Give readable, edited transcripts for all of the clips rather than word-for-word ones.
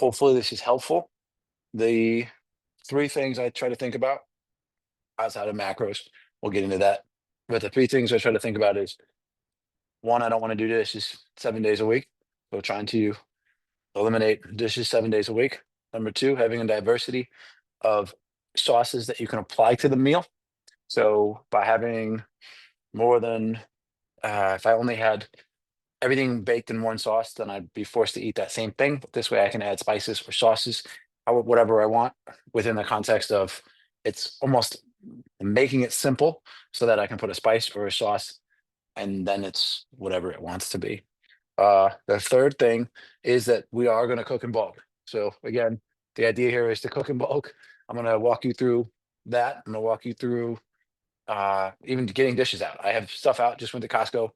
hopefully this is helpful. The three things I try to think about outside of macros, we'll get into that. But the three things I try to think about is one, I don't want to do dishes 7 days a week. So trying to eliminate dishes 7 days a week. Number two, having a diversity of sauces that you can apply to the meal. So by having more than, if I only had everything baked in one sauce, then I'd be forced to eat that same thing. But this way I can add spices or sauces, whatever I want within the context of it's almost making it simple so that I can put a spice or a sauce and then it's whatever it wants to be. The third thing is that we are going to cook in bulk. So again, the idea here is to cook in bulk. I'm going to walk you through that. I'm going to walk you through even getting dishes out. I have stuff out, just went to Costco,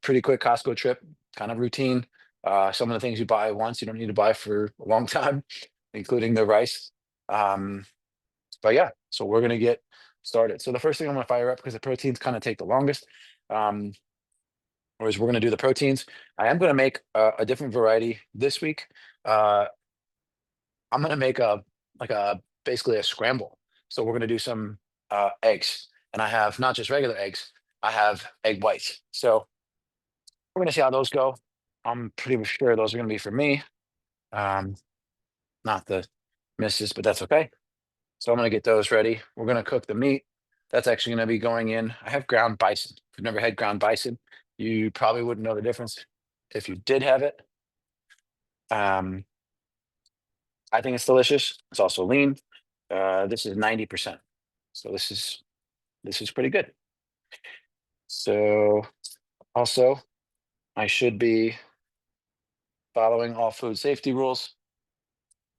pretty quick Costco trip, kind of routine. Some of the things you buy once, you don't need to buy for a long time, including the rice. But yeah, so we're gonna get started. So the first thing I'm gonna fire up, because the proteins kind of take the longest, um, or is we're gonna do the proteins. I am gonna make a different variety this week. Uh, I'm gonna make a like a basically a scramble. So we're gonna do some eggs, and I have not just regular eggs. I have egg whites. So we're gonna see how those go. I'm pretty sure those are gonna be for me, um, not the missus, but that's okay. So I'm gonna get those ready. We're gonna cook the meat. That's actually gonna be going in. I have ground bison. If you've never had ground bison, you probably wouldn't know the difference if you did have it. Um, I think it's delicious. It's also lean. This is 90%. So this is pretty good. So also I should be following all food safety rules.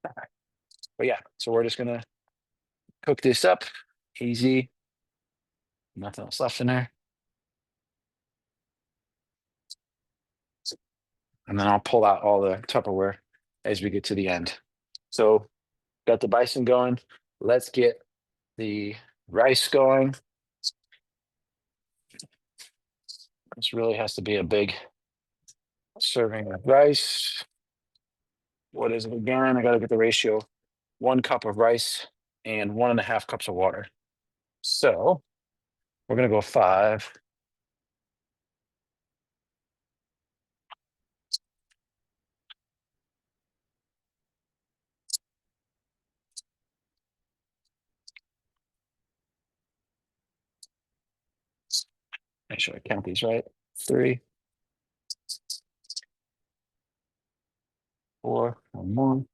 But yeah, so we're just gonna cook this up. Easy. Nothing else left in there. And then I'll pull out all the Tupperware as we get to the end. So got the bison going. Let's get the rice going. This really has to be a big serving of rice. What is it again? I gotta get the ratio. 1 cup of rice and 1.5 cups of water. So we're gonna go 5. Make sure I count these right. 3, 4, 1,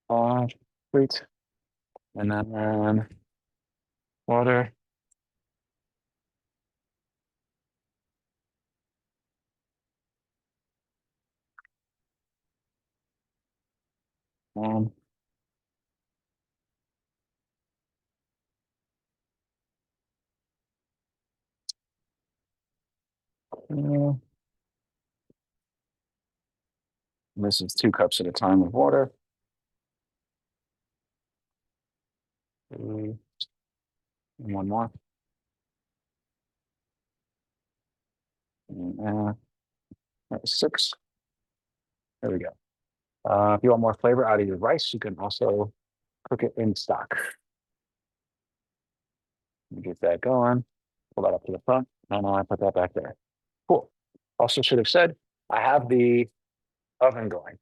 5. Great. And then water. Um, uh, this is 2 cups at a time of water. 3, and 1 more. And, that's 6. There we go. If you want more flavor out of your rice, you can also cook it in stock. Get that going. Pull that up to the front. And I put that back there. Cool. Also should have said, I have the oven going.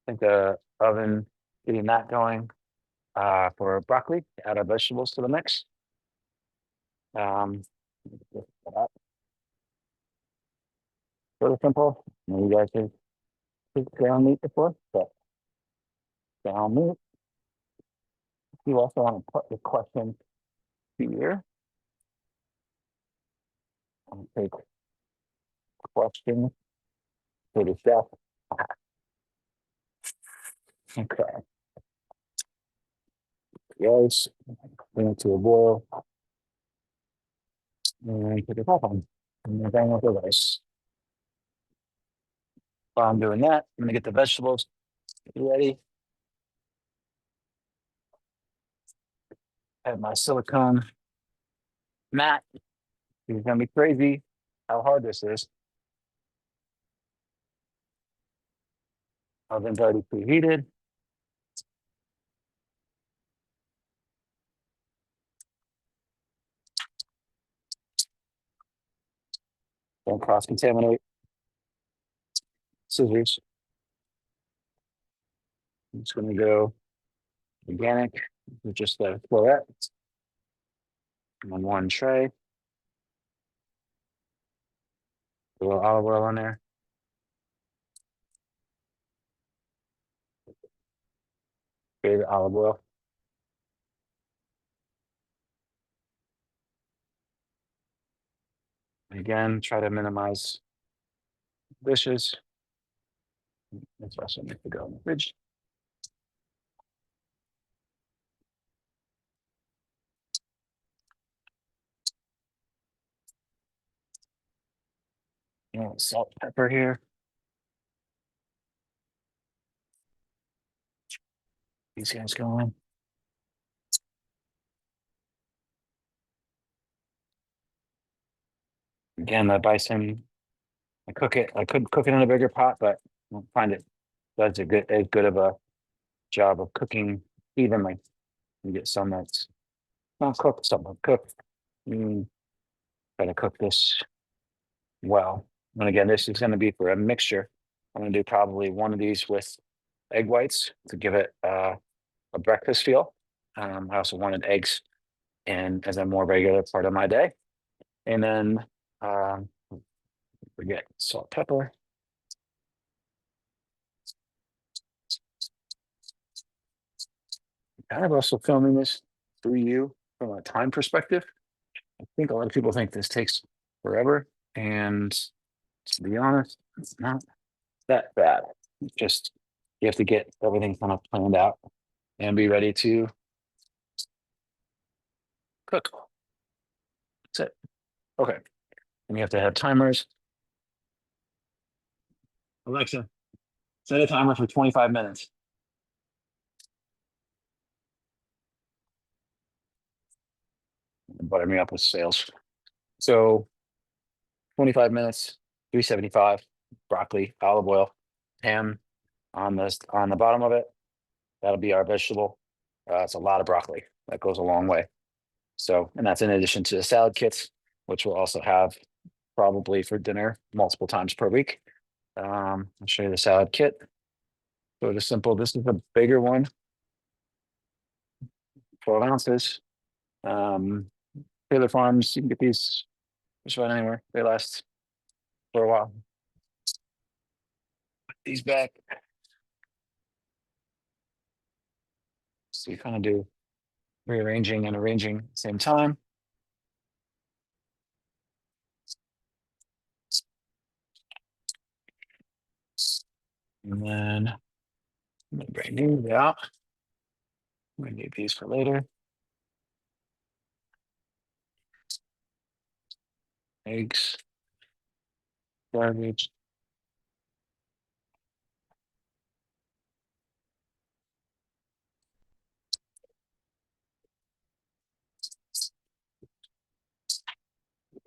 I think the oven, getting that going for broccoli, add our vegetables to the mix. Sort of simple. You guys have cooked ground meat before, but ground meat. You also want to put the question here. I'll take questions for the chef. Okay. Yes. Bring it to a boil. And put the top on. And then bang with the rice. While I'm doing that, I'm gonna get the vegetables ready. Have my silicone mat. It's gonna be crazy how hard this is. Oven's already preheated. Don't cross contaminate. Scissors. I'm just going to go organic with just the floret on one tray. A little olive oil on there. Favorite olive oil. Again, try to minimize dishes. That's also make to go in the fridge. Salt, pepper here. These guys go in. Again, the bison. I cook it. I could cook it in a bigger pot, but I don't find it does as good of a job of cooking evenly. You get some that's not cooked, some are cooked. Mm, Try to cook this well. And again, this is going to be for a mixture. I'm going to do probably one of these with egg whites to give it a breakfast feel. I also wanted eggs and as a more regular part of my day. And then um, forget salt, pepper. Kind of also filming this through you from a time perspective. I think a lot of people think this takes forever, and to be honest, it's not that bad. It's just you have to get everything kind of planned out and be ready to cook. That's it. Okay. And you have to have timers. Alexa, set a timer for 25 minutes. Butter me up with sales. So 25 minutes, 375, broccoli, olive oil, ham on the bottom of it. That'll be our vegetable. It's a lot of broccoli. That goes a long way. So, and that's in addition to the salad kits, which we'll also have probably for dinner multiple times per week. I'll show you the salad kit. So just simple. This is a bigger one, 12 ounces. Taylor Farms, you can get these just about anywhere. They last for a while. Put these back. So you kind of do rearranging and arranging at the same time. And then I'm gonna bring these out. I'm gonna need these for later. Eggs, garbage.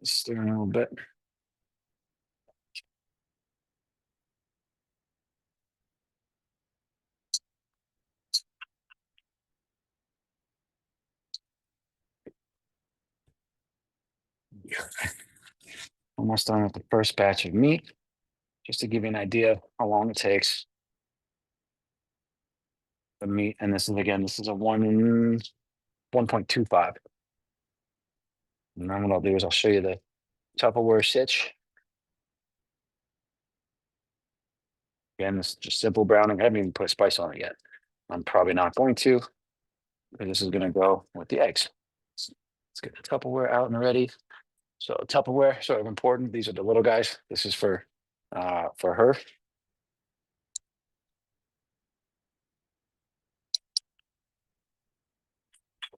Stir a little bit. Almost done with the first batch of meat. Just to give you an idea of how long it takes. The meat, and this is again, this is a 1.25. And then what I'll do is I'll show you the Tupperware sitch. Again, this is just simple browning. I haven't even put spice on it yet. I'm probably not going to, because this is going to go with the eggs. Let's get the Tupperware out and ready. So Tupperware, sort of important. These are the little guys. This is for her.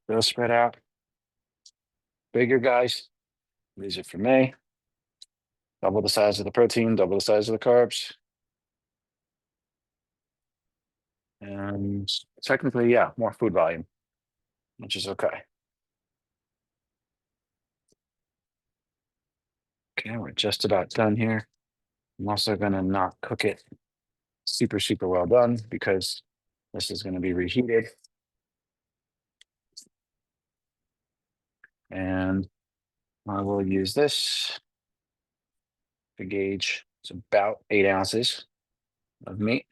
They'll spread out. Bigger guys. These are for me. Double the size of the protein, double the size of the carbs. And technically, yeah, more food volume, which is okay. Okay, we're just about done here. I'm also gonna not cook it super, super well done because this is going to be reheated. And I will use this to gauge. It's about 8 ounces of meat.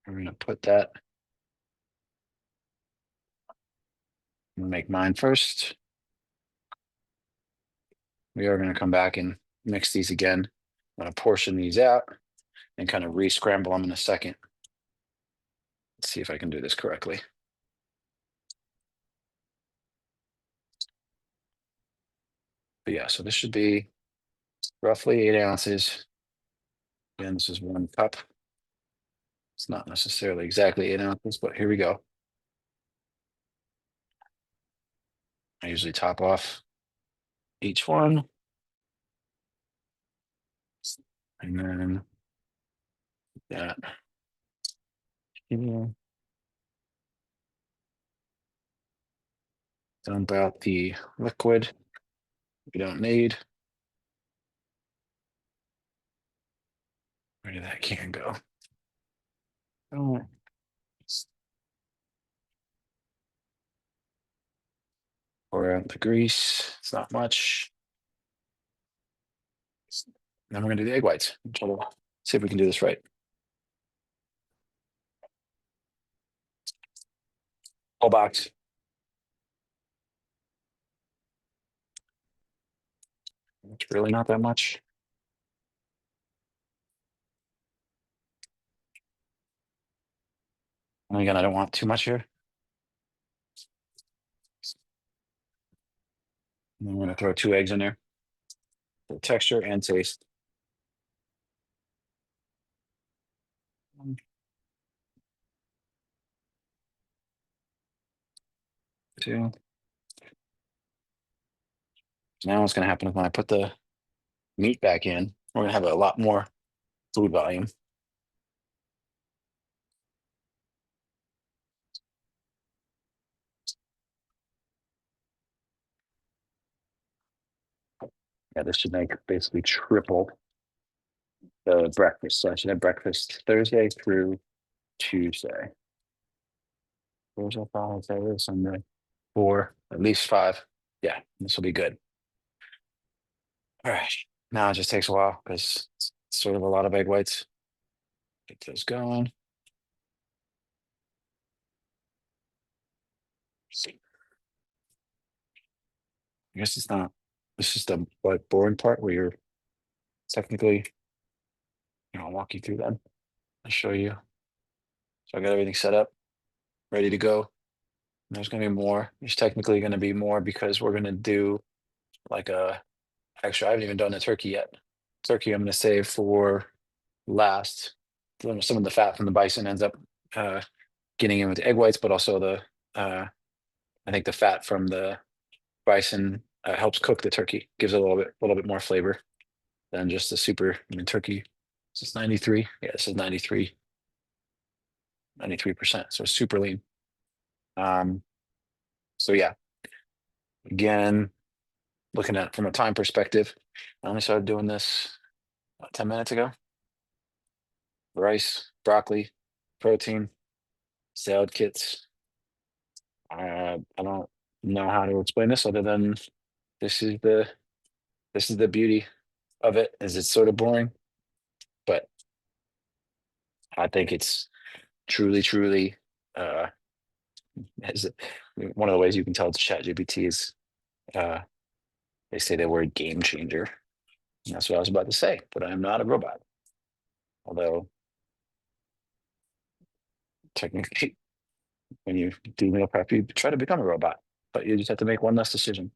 We're going to put that. I'm going to make mine first. We are going to come back and mix these again. I'm going to portion these out and kind of re-scramble them in a second. Let's see if I can do this correctly. But yeah, so this should be roughly 8 ounces. Again, this is 1 cup. It's not necessarily exactly 8 ounces, but here we go. I usually top off each one. And then that here. Dump out the liquid we don't need. Where did that can go? Oh. Pour out the grease. It's not much. Then we're gonna do the egg whites. See if we can do this right. Whole box. It's really not that much. And again, I don't want too much here. And then we're gonna throw 2 eggs in there for texture and taste. 1, 2. Now what's gonna happen is when I put the meat back in, we're gonna have a lot more food volume. Yeah, this should make basically triple the breakfast. So I should have breakfast Thursday through Tuesday. Thursday, Friday, Saturday, Sunday, 4, at least 5. Yeah, this will be good. All right. Now it just takes a while because it's sort of a lot of egg whites. Get those going. I guess it's not. This is the like boring part where you're technically, I'll walk you through that. I'll show you. So I got everything set up, ready to go. And there's gonna be more. There's technically gonna be more because we're gonna do like a. Actually, I haven't even done the turkey yet. Turkey, I'm gonna save for last. Some of the fat from the bison ends up getting in with the egg whites, but also the I think the fat from the bison helps cook the turkey, gives it a little bit more flavor than just the super. I mean, turkey. This is 93. Yeah, this is 93%. So it's super lean. Um, so yeah, again, looking at it from a time perspective, I only started doing this 10 minutes ago. Rice, broccoli, protein, salad kits. I don't know how to explain this other than this is the this is the beauty of it. Is it's sort of boring, but I think it's truly, truly uh, is one of the ways you can tell it's ChatGPT is uh, they say the word game changer. And that's what I was about to say, but I am not a robot. Although technically, when you do meal prep, you try to become a robot, but you just have to make one less decision,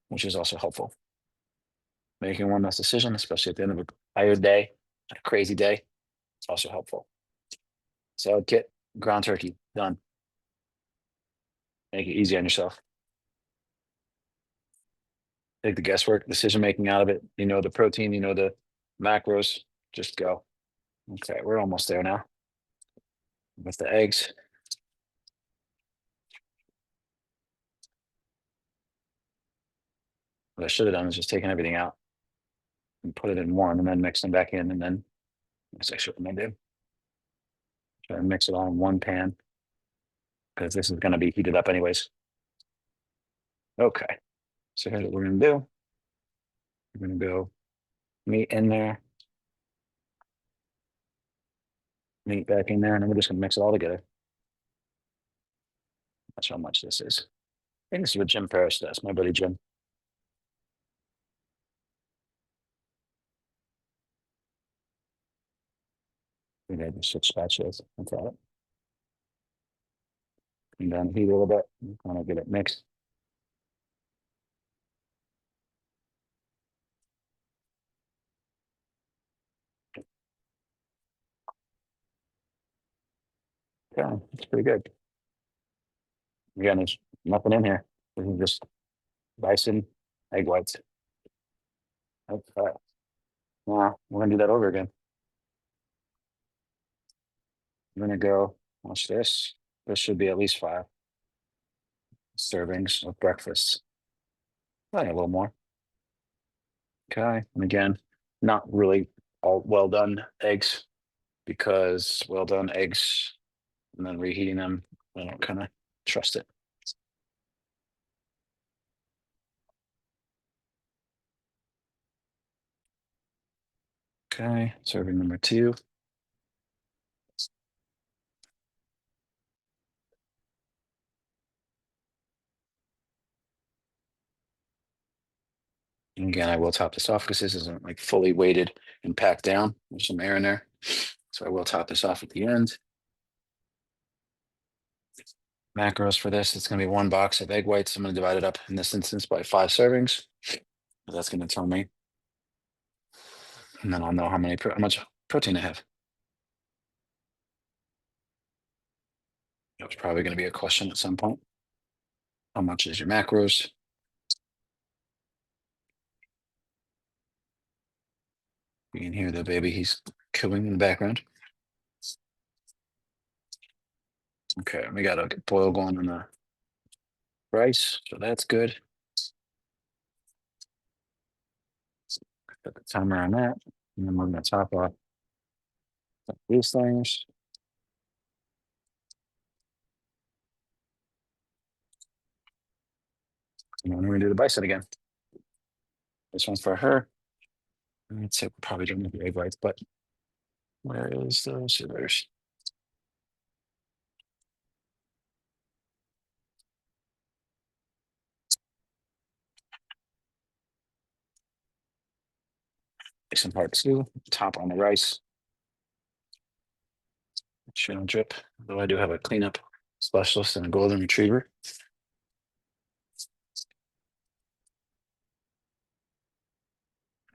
which is also helpful. Making one less decision, especially at the end of a tired day, a crazy day, it's also helpful. Salad kit, ground turkey, done. Make it easy on yourself. Take the guesswork, decision making out of it. You know the protein, you know the macros. Just go. Okay, we're almost there now. With the eggs. What I should have done is just taken everything out. and put it in one and then mix them back in and then that's actually what I'm gonna do. Try to mix it all in one pan because this is gonna be heated up anyways. Okay, so here's what we're gonna do. We're gonna go meat in there, meat back in there, and then we're just gonna mix it all together. That's how much this is. I think this is what Jim Paris does, my buddy Jim. We got to switch spatulas. That's all. And then heat a little bit. Want to get it mixed. Yeah, it's pretty good. Again, there's nothing in here. This is just bison egg whites. Okay. Now we're gonna do that over again. I'm gonna go. Watch this. This should be at least 5 servings of breakfast. Probably a little more. Okay, and again, not really all well done eggs because well done eggs and then reheating them, I don't kind of trust it. Okay, serving number 2. And again, I will top this off because this isn't like fully weighted and packed down. There's some air in there. So I will top this off at the end. Macros for this, it's going to be 1 box of egg whites. I'm going to divide it up in this instance by 5 servings. That's going to tell me. And then I'll know how much protein I have. That was probably going to be a question at some point. How much is your macros? You can hear the baby, he's cooing in the background. Okay, we got a boil going on the rice, so that's good. Put the timer on that, and then we're going to top off these things. And then we're going to do the bison again. This one's for her. I'd say we probably don't need the egg whites, but where is the scissors? Some part 2, top on the rice. Shouldn't drip, though I do have a cleanup specialist and a golden retriever.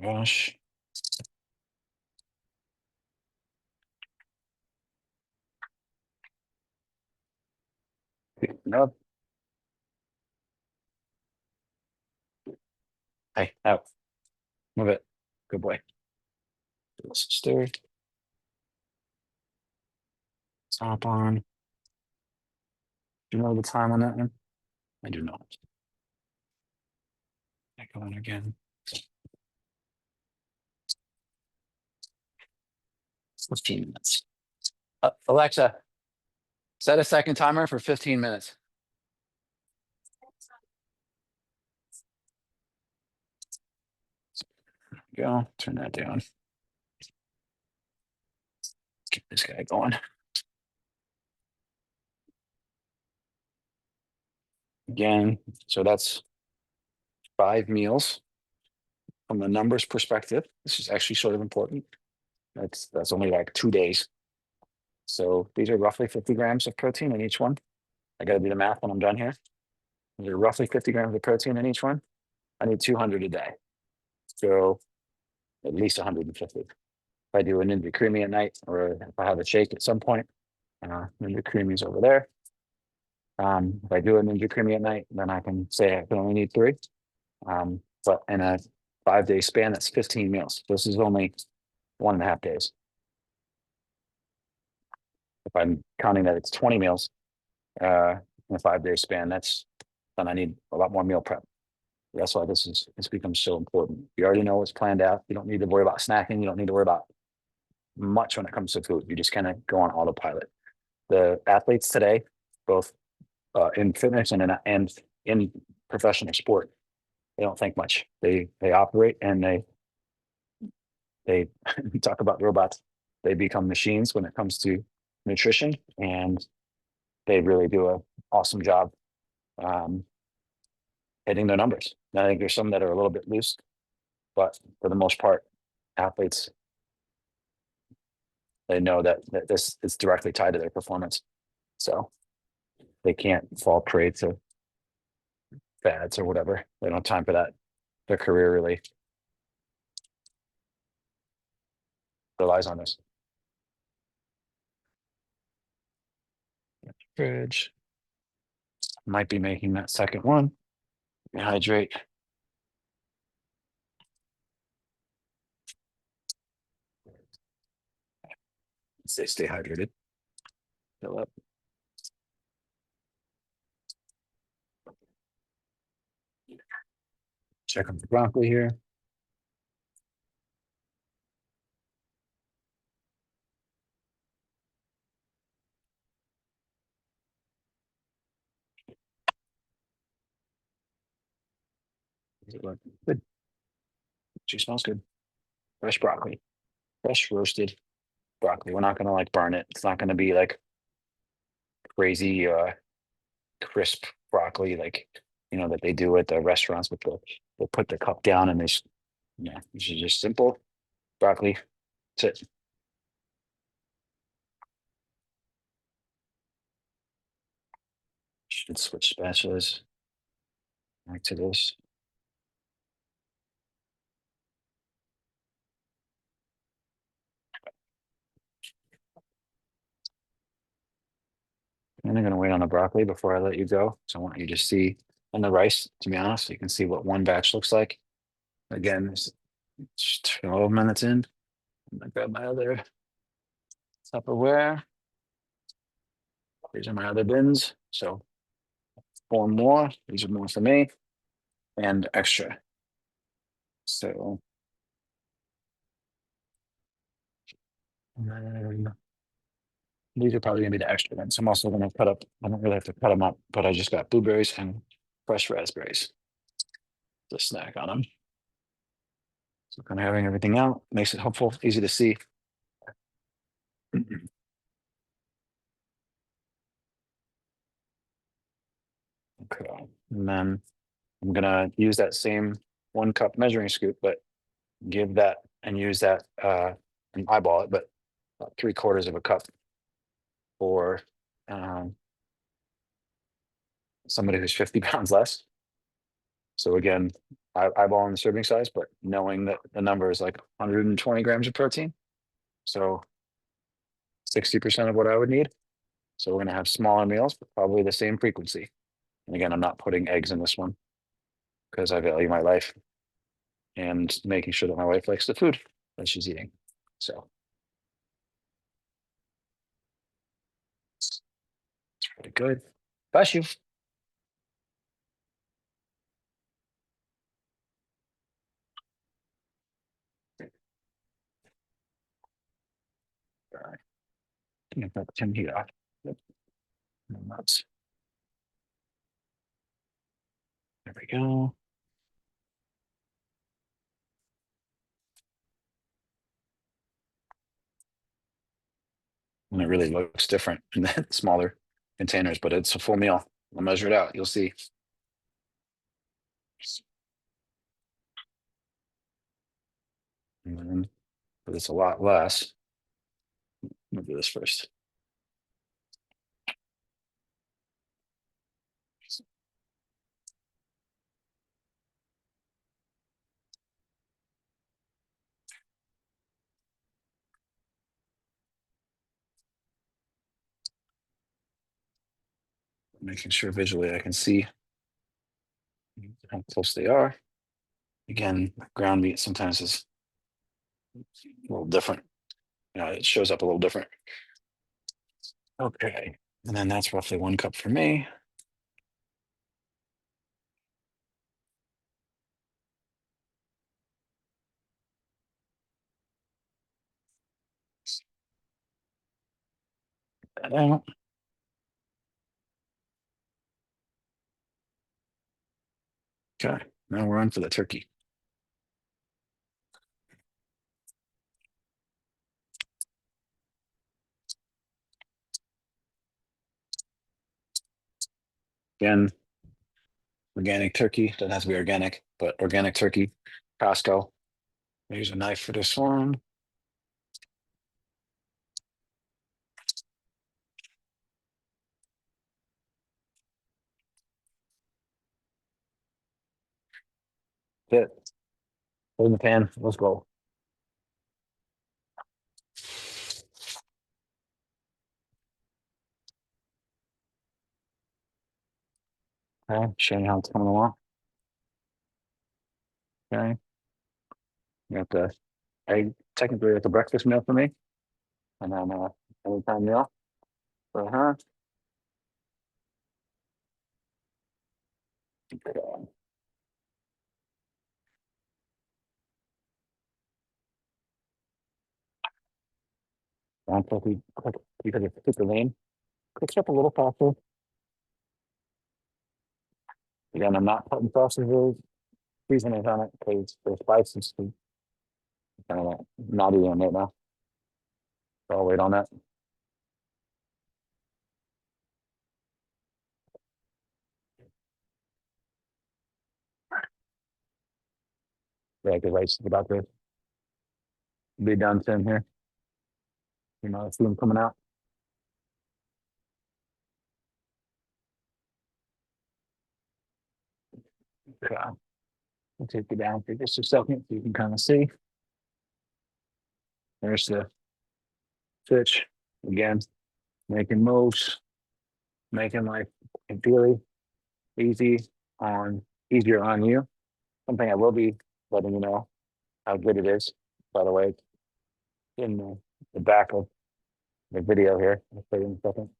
Gosh. No. Hey, out. Move it. Good boy. Stir. Top on. Do you know the time on that one? I do not. I go in again. 15 minutes. Alexa, set a second timer for 15 minutes. Go. Turn that down. Get this guy going. Again, so that's 5 meals. From the numbers perspective, this is actually sort of important. That's only like 2 days. So these are roughly 50 grams of protein in each one. I got to do the math when I'm done here. These are roughly 50 grams of protein in each one. I need 200 a day. So at least 150. If I do a Ninja Creamy at night, or if I have a shake at some point, Ninja Creamy's over there. If I do a Ninja Creamy at night, then I can say I can only need 3. But in a 5-day span, that's 15 meals. This is only 1.5 days. If I'm counting that it's 20 meals in a 5-day span, then I need a lot more meal prep. That's why it's become so important. You already know it's planned out. You don't need to worry about snacking. You don't need to worry about much when it comes to food. You just kind of go on autopilot. The athletes today, both in fitness and in professional sport, they don't think much. They operate and they talk about robots. They become machines when it comes to nutrition, and they really do a awesome job um, hitting their numbers. And I think there's some that are a little bit loose, but for the most part, athletes, they know that this is directly tied to their performance. So they can't fall prey to fads or whatever. They don't have time for that. Their career really relies on this. Fridge might be making that second one. Hydrate. Stay hydrated. Fill up. Check on the broccoli here. Does it look good? She smells good. Fresh broccoli. Fresh roasted broccoli. We're not gonna like burn it. It's not gonna be like crazy crisp broccoli like that they do at the restaurants with they'll put the cup down and yeah, this is just simple broccoli. That's it. Should switch spatulas back to this. And I'm gonna wait on the broccoli before I let you go. So I want you to see and the rice, to be honest, so you can see what one batch looks like. Again, it's 12 minutes in. I'm gonna grab my other Tupperware. These are my other bins. So 4 more. These are more for me and extra. So and then these are probably gonna be the extra ones. I'm also gonna cut up. I don't really have to cut them up, but I just got blueberries and fresh raspberries to snack on them. So kind of having everything out makes it helpful, easy to see. Okay, and then I'm gonna use that same 1 cup measuring scoop, but give that and use that and eyeball it, but about 3/4 of a cup for um, somebody who's 50 pounds less. So again, eyeballing the serving size, but knowing that the number is like 120 grams of protein. So 60% of what I would need. So we're gonna have smaller meals, but probably the same frequency. And again, I'm not putting eggs in this one because I value my life and making sure that my wife likes the food that she's eating. So it's pretty good. Bless you. All right. Get that tin heat off. Yep. And there we go. And it really looks different in the smaller containers, but it's a full meal. I'll measure it out. You'll see. And then, but it's a lot less. Let me do this first. Making sure visually I can see how close they are. Again, ground meat sometimes is a little different. It shows up a little different. Okay. And then that's roughly 1 cup for me. that out. Okay, now we're on for the turkey. Again, organic turkey. Doesn't have to be organic, but organic turkey. Costco. Use a knife for this one. That's it. Put in the pan. Let's go. Okay, showing you how it's coming along. Okay, you got the egg. Technically, it's a breakfast meal for me, and then anytime meal for her. Okay. Brown turkey, because it's super lean. Cooks up a little faster. Again, I'm not putting sausages, seasonings on it because the spices kind of not eating right now. So I'll wait on that. Yeah, because rice is about to be done soon here. You know, I see them coming out. Okay. I'll take you down for just a second so you can kind of see. There's the fish. Again, making moves, making life really easy on easier on you. Something I will be letting you know how good it is, by the way, in the back of the video here. I'll show you in a second.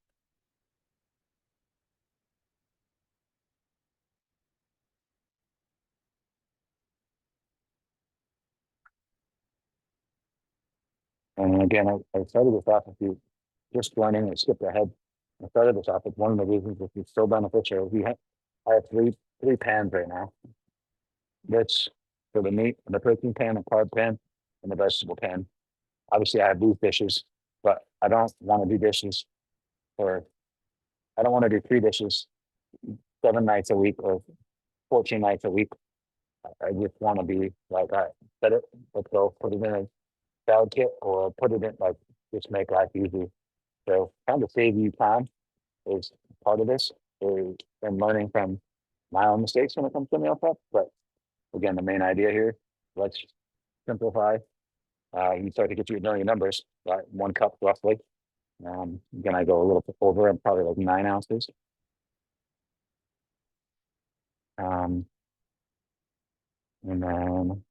And again, I started this off, if you just joining or skipped ahead, I started this off with one of the reasons which is so beneficial. I have three pans right now. That's for the meat, the protein pan, the carb pan, and the vegetable pan. Obviously, I have these dishes, but I don't want to do dishes for, I don't want to do three dishes 7 nights a week or 14 nights a week. I just want to be like, all right, set it, let's go, put it in a salad kit or put it in like, just make life easy. So kind of save you time is part of this is and learning from my own mistakes when it comes to meal prep. But again, the main idea here, let's simplify. You start to get you know your numbers, right? 1 cup roughly. Again, I go a little bit over, I'm probably like 9 ounces. Um, and then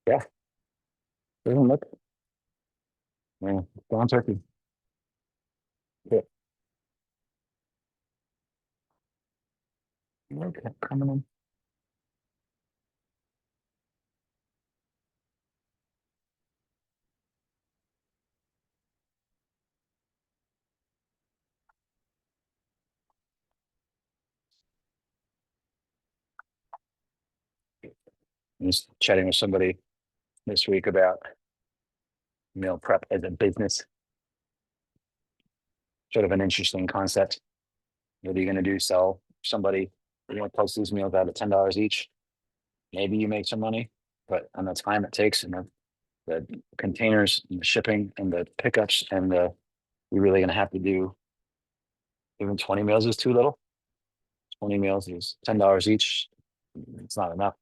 yeah, doesn't look, yeah, gone turkey. Yeah. Okay, coming in. I was chatting with somebody this week about meal prep as a business, sort of an interesting concept. What are you going to do? Sell somebody, you want to post these meals out at $10 each? Maybe you make some money, but on the time it takes and the containers, and the shipping and the pickups and you're really going to have to do even 20 meals is too little. 20 meals is $10 each. It's not enough,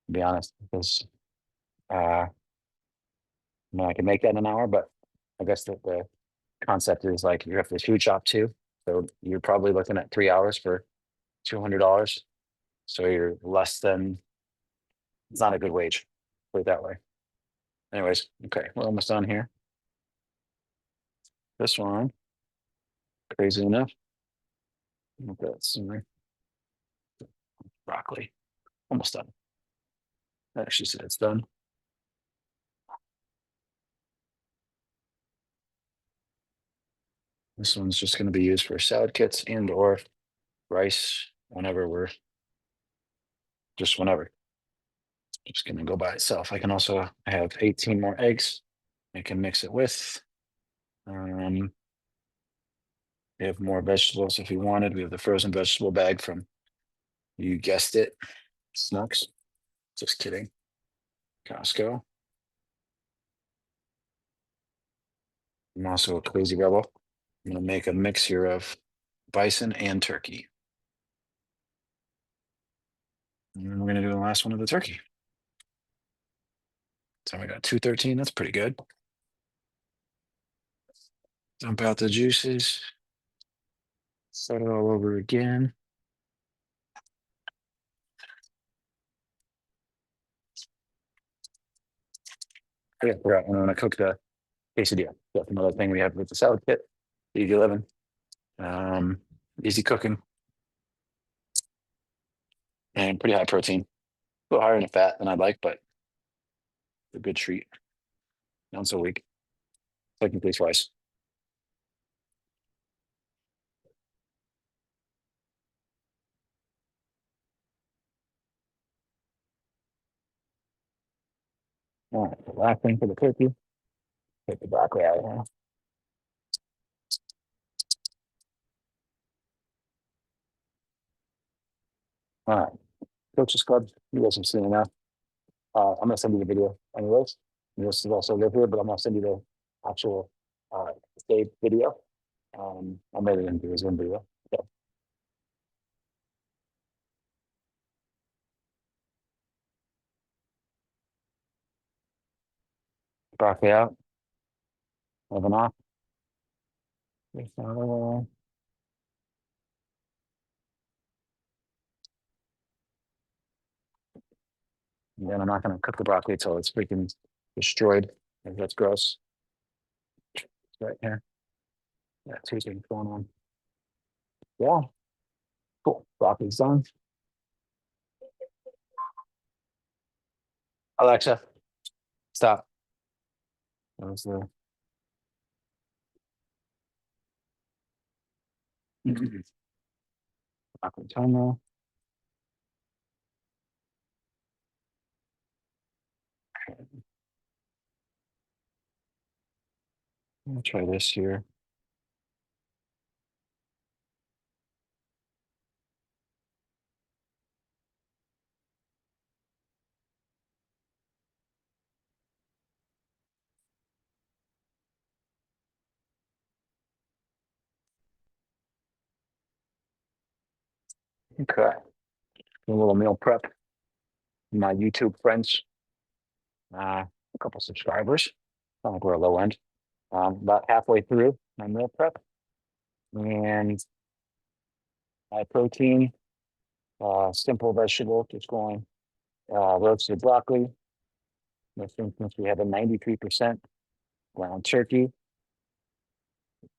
to be honest, because I mean, I can make that in an hour, but I guess the concept is like you have this food shop too. So you're probably looking at 3 hours for $200. So you're less than, it's not a good wage, put it that way. Anyways, okay, we're almost done here. This one, crazy enough. That's some broccoli. Almost done. That actually said it's done. This one's just going to be used for salad kits and or rice whenever we're just whenever. Just going to go by itself. I can also I have 18 more eggs. I can mix it with. We have more vegetables if you wanted. We have the frozen vegetable bag from, you guessed it, Snooks. Just kidding. Costco. I'm also a crazy rebel. I'm going to make a mix here of bison and turkey. And then we're going to do the last one of the turkey. So we got 213. That's pretty good. Dump out the juices. Start it all over again. I forgot when I'm going to cook the quesadilla. That's another thing we have with the salad kit. Easy living. Easy cooking. And pretty high protein. A little higher in the fat than I'd like, but a good treat. Once a week. Technically twice. All right, the last thing for the turkey. Take the broccoli out of here. All right, Coach's Club. You guys have seen it now. I'm gonna send you the video anyways. This is also live here, but I'm gonna send you the actual saved video. I made it into his own video. So, broccoli out, oven off. And then I'm not gonna cook the broccoli until it's freaking destroyed. That's gross. Right here. Yeah, two things going on. Yeah, cool. Broccoli's done. Alexa, stop. That was the broccoli timer. I'll try this here. Okay. A little meal prep. My YouTube friends, a couple subscribers. I think we're a low end. About halfway through my meal prep. And my protein, simple vegetable, just going roasted broccoli. For instance, we have a 93% ground turkey,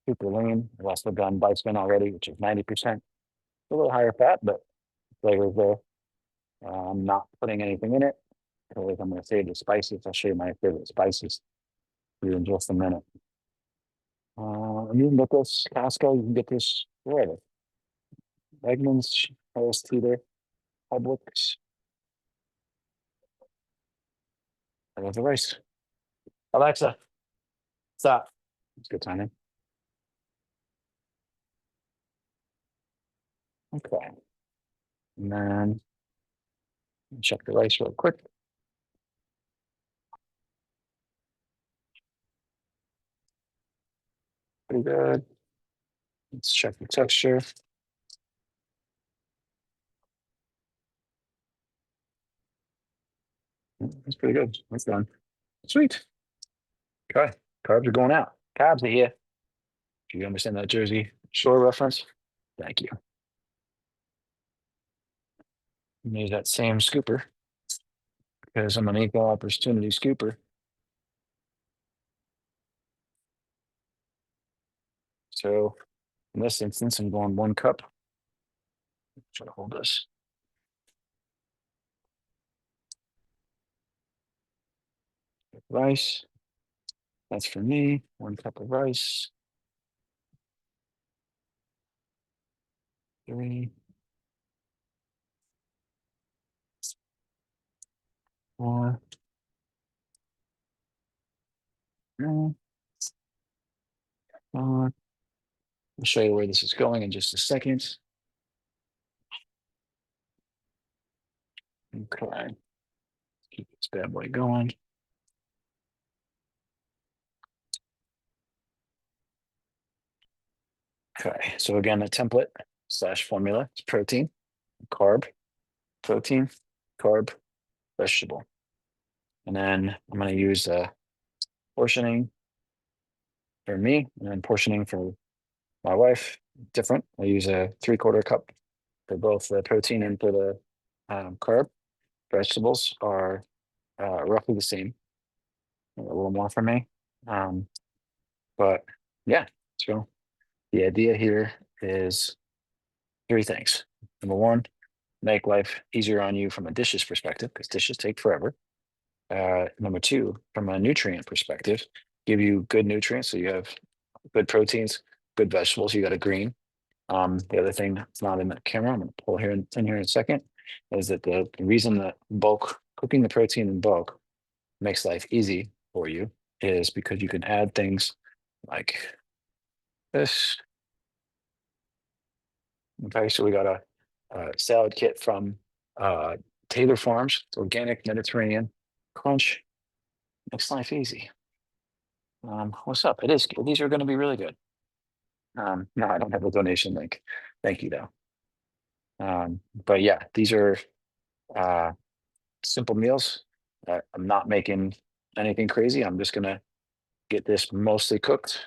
super lean. I've also done bison already, which is 90%. A little higher fat, but flavor is there. I'm not putting anything in it. So I'm going to save the spices. I'll show you my favorite spices here in just a minute. You can get this Costco. You can get this wherever. Wegmans, Harris Teeter, Publix. I love the rice. Alexa, stop. It's good timing. Okay. And then check the rice real quick. Pretty good. Let's check the texture. That's pretty good. That's done. Sweet. Okay. Carbs are going out. Carbs are here. Do you understand that Jersey Shore reference? Thank you. Use that same scooper because I'm an equal opportunity scooper. So in this instance, I'm going 1 cup. Try to hold this. Rice. That's for me. 1 cup of rice. 3, 4. No, I'll show you where this is going in just a second. Okay, keep this bad boy going. Okay, so again, the template slash formula is protein, carb, protein, carb, vegetable. And then I'm going to use portioning for me and then portioning for my wife. Different. I use a 3/4 cup for both the protein and for the carb. Vegetables are roughly the same, a little more for me. Um, but yeah, so the idea here is three things. Number one, make life easier on you from a dishes perspective, because dishes take forever. Number two, from a nutrient perspective, give you good nutrients. So you have good proteins, good vegetables. You got a green. The other thing that's not in the camera, I'm going to pull here in here in a second, is that the reason that bulk cooking the protein in bulk makes life easy for you is because you can add things like this. Okay, so we got a salad kit from uh, Taylor Farms. It's organic Mediterranean crunch. Makes life easy. What's up? It is. These are going to be really good. No, I don't have a donation link. Thank you though. But yeah, these are uh, simple meals. I'm not making anything crazy. I'm just gonna get this mostly cooked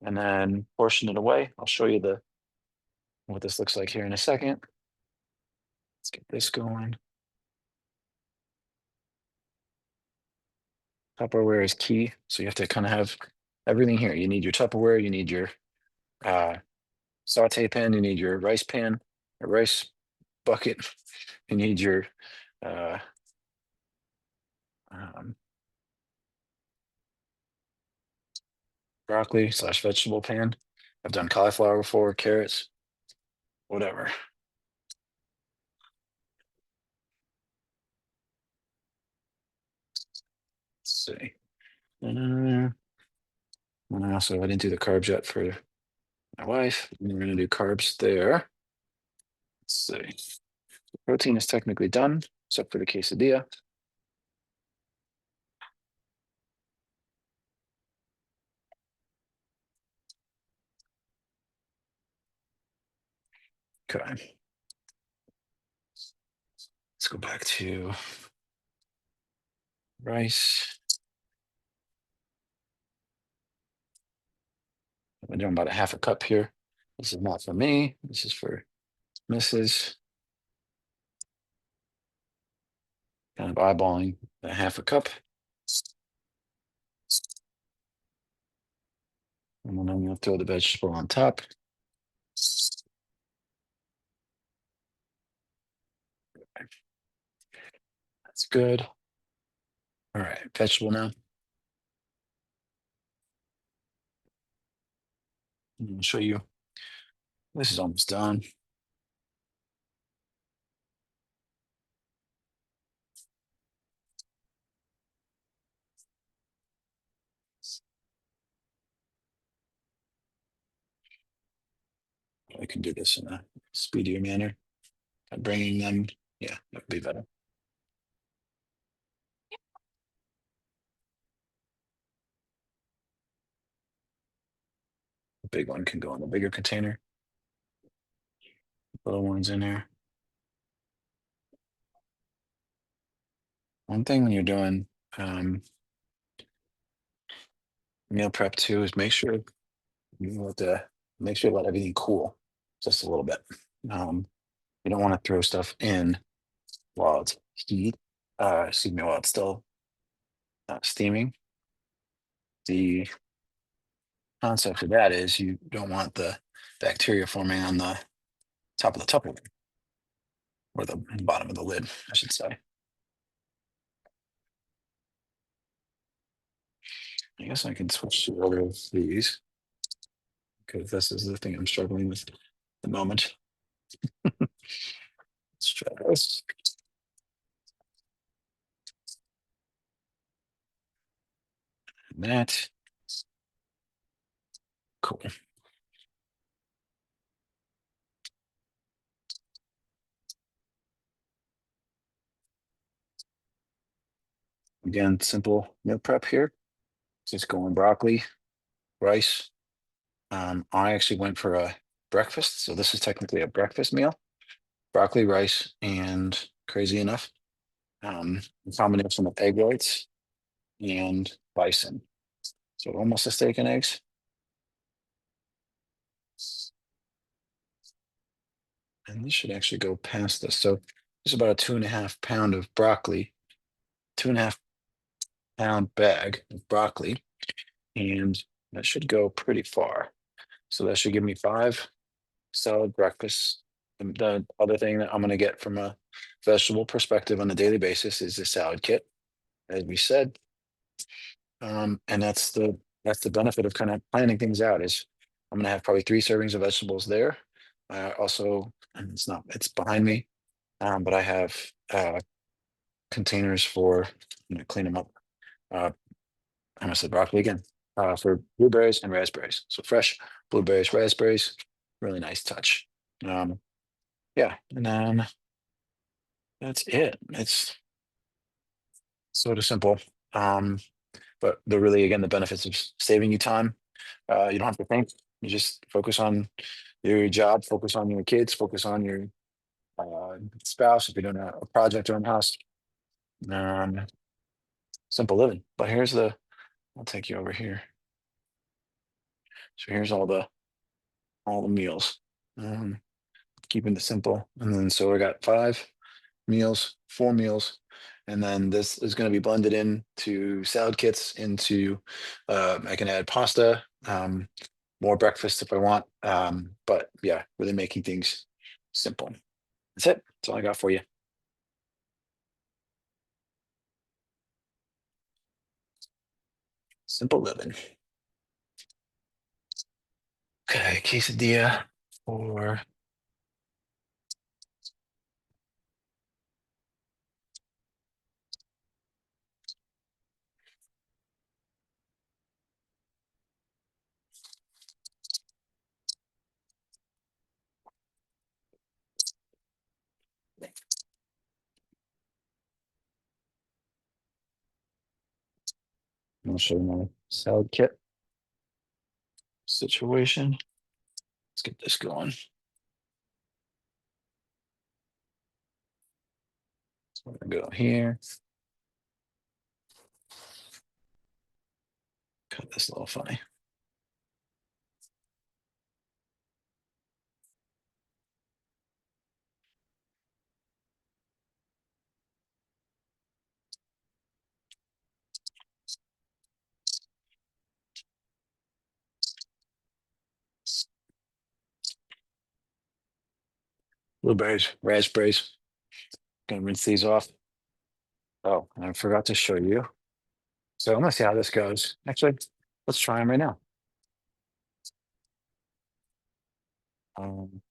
and then portion it away. I'll show you the what this looks like here in a second. Let's get this going. Tupperware is key. So you have to kind of have everything here. You need your Tupperware, you need your uh, saute pan, you need your rice pan, a rice bucket, you need your uh, um, broccoli slash vegetable pan. I've done cauliflower before, carrots, whatever. Let's see. And I didn't do the carbs yet for my wife. And we're gonna do carbs there. Let's see. Protein is technically done, except for the quesadilla. Okay. Let's go back to rice. I'm doing about a half a cup here. This is not for me. This is for Mrs. Kind of eyeballing a half a cup. And then I'm going to throw the vegetable on top. That's good. All right, vegetable now. I'm going to show you. This is almost done. I can do this in a speedier manner. By bringing them, yeah, that would be better. The big one can go in the bigger container. Little ones in there. One thing when you're doing meal prep too is you have to make sure to let everything cool just a little bit. You don't want to throw stuff in while it's while it's still steaming. The concept of that is you don't want the bacteria forming on the top of the Tupperware or the bottom of the lid, I should say. I guess I can switch to other of these because this is the thing I'm struggling with at the moment. Let's try this. And that. Cool. Again, simple meal prep here. Just going broccoli, rice. I actually went for a breakfast, so this is technically a breakfast meal. Broccoli, rice, and crazy enough, a combination of egg whites and bison. So almost a steak and eggs. And this should actually go past this. So this is about a 2.5 pound of broccoli, 2.5 pound bag of broccoli, and that should go pretty far. So that should give me 5 solid breakfasts. The other thing that I'm going to get from a vegetable perspective on a daily basis is the salad kit, as we said. And that's the benefit of kind of planning things out is I'm going to have probably 3 servings of vegetables there. Also, and it's behind me, but I have containers for, I'm going to clean them up. Uh, I must have broccoli again, for blueberries and raspberries. So fresh blueberries, raspberries, really nice touch. Um, yeah, and then that's it. It's sort of simple. Um, but the really, again, the benefits of saving you time. You don't have to think. You just focus on your job, focus on your kids, focus on your spouse if you're doing a project around the house. Um, Simple living. But I'll take you over here. So here's all the meals. Um, Keeping it simple. And then so I got 5 meals, 4 meals, and then this is going to be blended into salad kits. I can add pasta, more breakfast if I want. But yeah, really making things simple. That's it. That's all I got for you. Simple living. Okay, quesadilla for I'll show you my salad kit situation. Let's get this going. So I'm gonna go here, cut this a little funny. Blueberries, raspberries. Gonna rinse these off. Oh, and I forgot to show you. So I'm gonna see how this goes. Actually, let's try them right now. Um,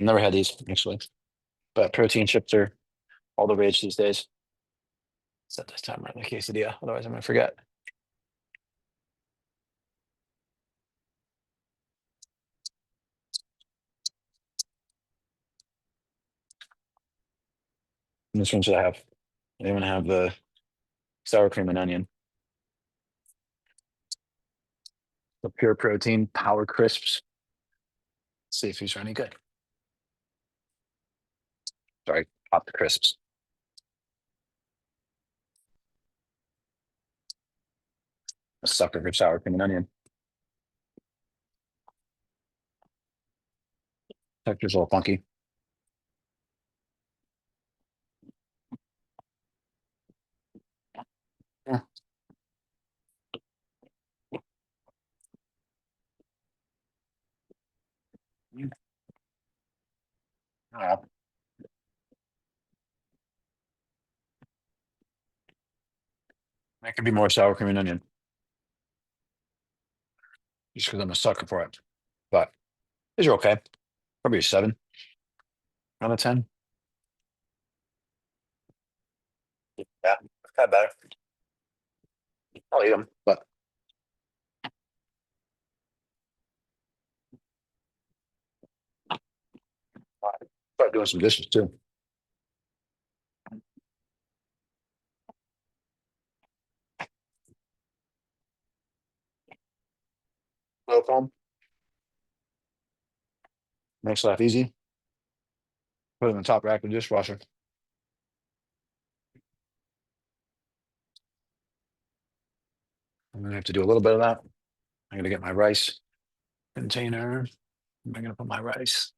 Never had these actually, but protein chips are all the rage these days. Set this timer on the quesadilla, otherwise I'm gonna forget. And this one should have. They even have the sour cream and onion. The pure protein power crisps. See if these are any good. Sorry, pop the crisps. A sucker for sour cream and onion. Texture's a little funky. Yeah. Uh, That could be more sour cream and onion, just because I'm a sucker for it. But These are okay. Probably a 7 out of 10. Yeah, got better. I'll eat them, but I start doing some dishes too. Little foam makes life easy. Put it in the top rack of the dishwasher. I'm gonna have to do a little bit of that. I'm gonna get my rice container. Am I gonna put my rice?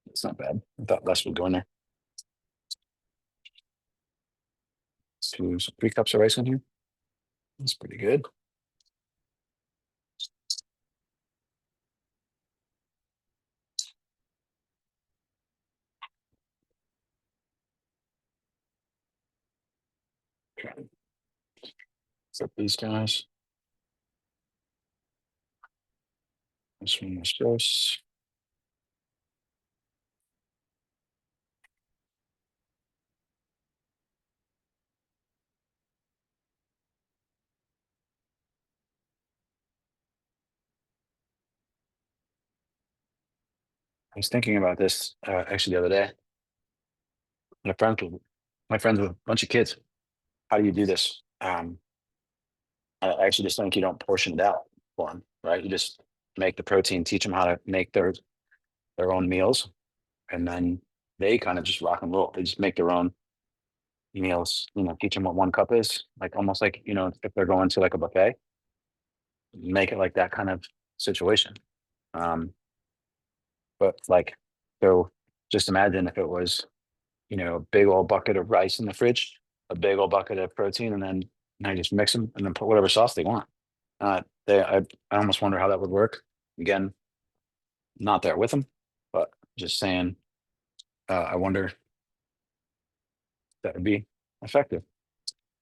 It's not bad. I thought less would go in there. 3 cups of rice in here. That's pretty good. Okay. Set these guys. This one was gross. I was thinking about this actually the other day. My friend, my friends with a bunch of kids. How do you do this? I actually just think you don't portion it out for them, right? You just make the protein, teach them how to make their own meals, and then they kind of just rock and roll. They just make their own meals. Teach them what 1 cup is, like almost like if they're going to like a buffet, make it like that kind of situation. Um, but like, so just imagine if it was a big old bucket of rice in the fridge, a big old bucket of protein, and then I just mix them and then put whatever sauce they want. I almost wonder how that would work. Again, not there with them, but just saying, I wonder if that would be effective.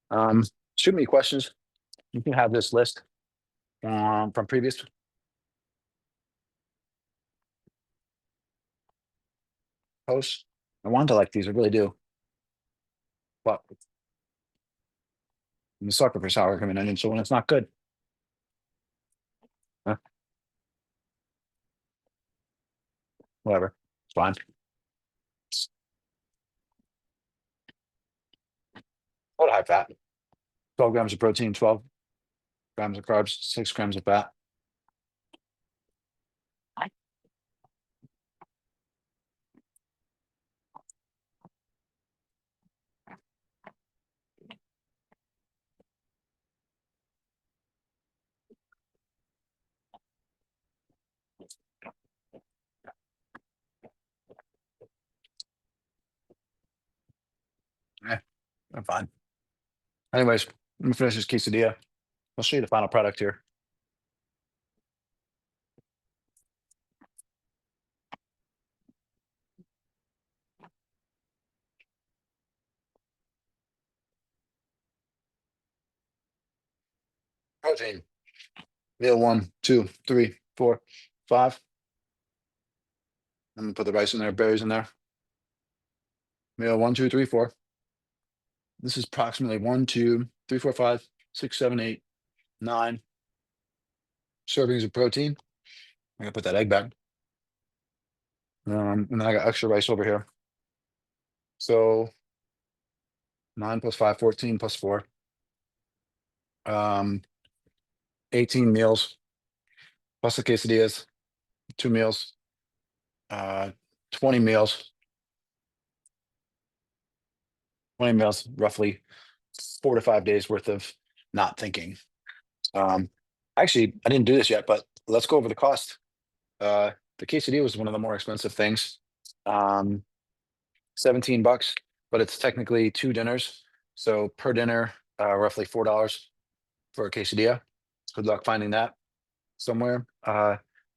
Um, Shoot me questions. You can have this list from previous posts. I want to like these, I really do. But I'm a sucker for sour cream and onion, so when it's not good, eh, whatever, it's fine. What high fat? 12 grams of protein, 12 grams of carbs, 6 grams of fat. Eh, I'm fine. Anyways, let me finish this quesadilla. I'll show you the final product here. Protein. Meal 1, 2, 3, 4, 5. I'm gonna put the rice in there, berries in there. Meal 1, 2, 3, 4. This is approximately 1, 2, 3, 4, 5, 6, 7, 8, 9 servings of protein. I gotta put that egg back. And then I got extra rice over here. So 9 plus 5, 14 plus 4. 18 meals plus the quesadillas, 2 meals, 20 meals, 20 meals, roughly 4 to 5 days worth of not thinking. Um, Actually, I didn't do this yet, but let's go over the cost. The quesadilla was one of the more expensive things. 17 bucks, but it's technically 2 dinners. So per dinner, roughly $4 for a quesadilla. Good luck finding that somewhere.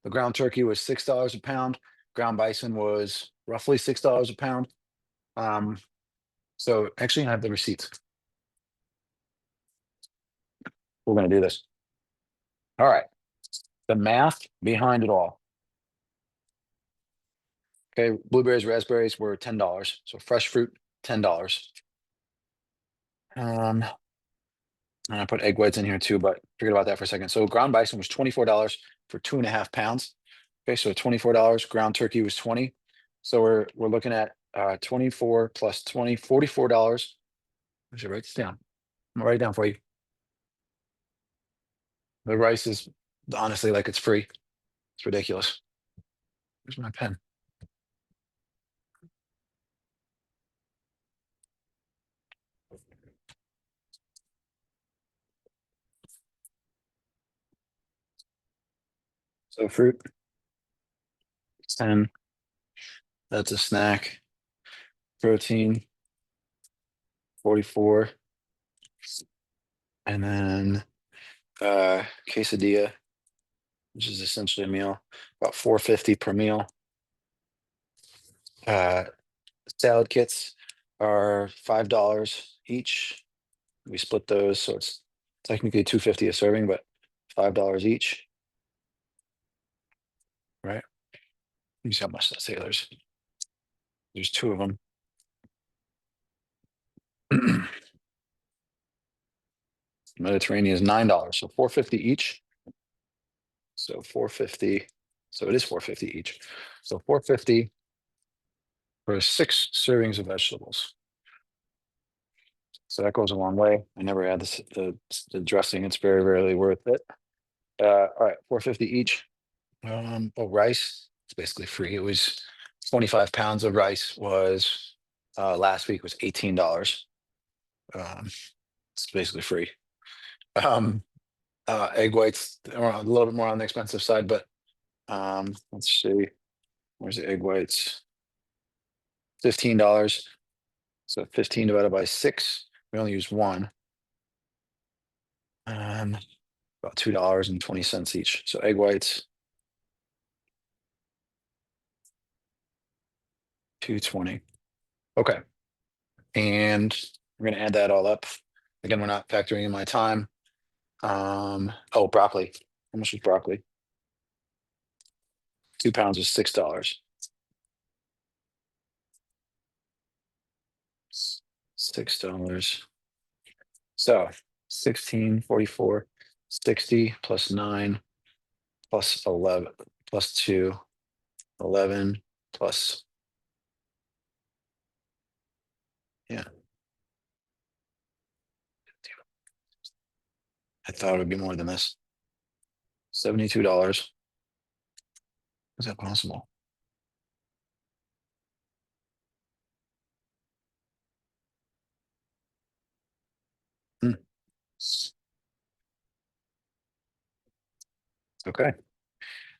The ground turkey was $6 a pound. Ground bison was roughly $6 a pound. So actually, I have the receipts. We're going to do this. All right. The math behind it all. Okay, blueberries, raspberries were $10. So fresh fruit, $10. And I put egg whites in here too, but forget about that for a second. So ground bison was $24 for 2.5 pounds. Okay, so $24. Ground turkey was 20. So we're looking at 24 plus 20, $44. I should write this down. I'm gonna write it down for you. The rice is honestly like it's free. It's ridiculous. Where's my pen? So fruit, 10. That's a snack. Protein, 44. And then quesadilla, which is essentially a meal, about 450 per meal. Uh, salad kits are $5 each. We split those, so it's technically 250 a serving, but $5 each. Right? Let me see how much that say. There's two of them. Mediterranean is $9, so 450 each. So 450. So it is 450 each. So 450 for 6 servings of vegetables. So that goes a long way. I never had the dressing. It's very rarely worth it. All right, 450 each. Rice. It's basically free. It was 25 pounds of rice was last week was $18. It's basically free. Um, egg whites are a little bit more on the expensive side, but let's see. Where's the egg whites? $15. So 15 divided by 6. We only use one. About $2.20 each. So egg whites, 220. Okay. And we're gonna add that all up. Again, we're not factoring in my time. Oh, broccoli. How much was broccoli? 2 pounds is $6. $6. So 16, 44, 60 plus 9 plus 11 plus 2, 11 plus, yeah. I thought it would be more than this. $72. Is that possible? Hmm. Okay.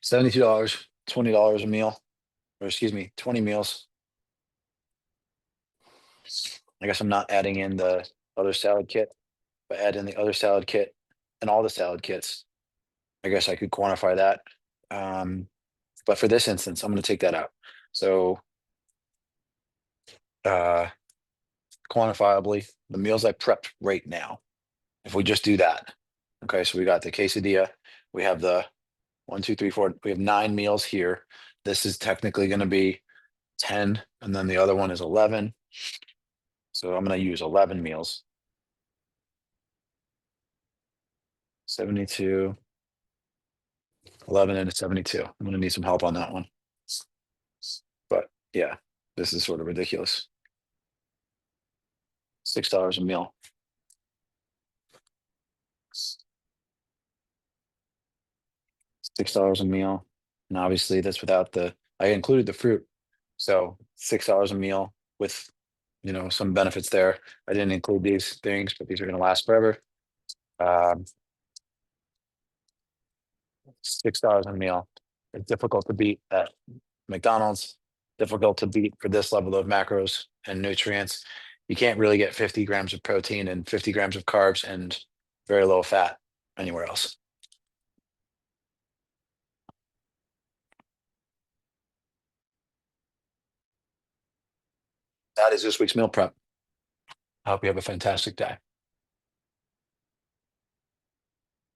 $72, $20 a meal, or excuse me, 20 meals. I guess I'm not adding in the other salad kit, but add in the other salad kit and all the salad kits. I guess I could quantify that. But for this instance, I'm going to take that out. So uh, quantifiably, the meals I prepped right now, if we just do that, okay, so we got the quesadilla, we have the 1, 2, 3, 4, we have 9 meals here. This is technically going to be 10, and then the other one is 11. So I'm going to use 11 meals. 72, 11 and a 72. I'm going to need some help on that one. But yeah, this is sort of ridiculous. $6 a meal. $6 a meal. And obviously that's without I included the fruit. So $6 a meal with, some benefits there. I didn't include these things, but these are going to last forever. Um, $6 a meal. It's difficult to beat at McDonald's, difficult to beat for this level of macros and nutrients. You can't really get 50 grams of protein and 50 grams of carbs and very low fat anywhere else. That is this week's meal prep. I hope you have a fantastic day.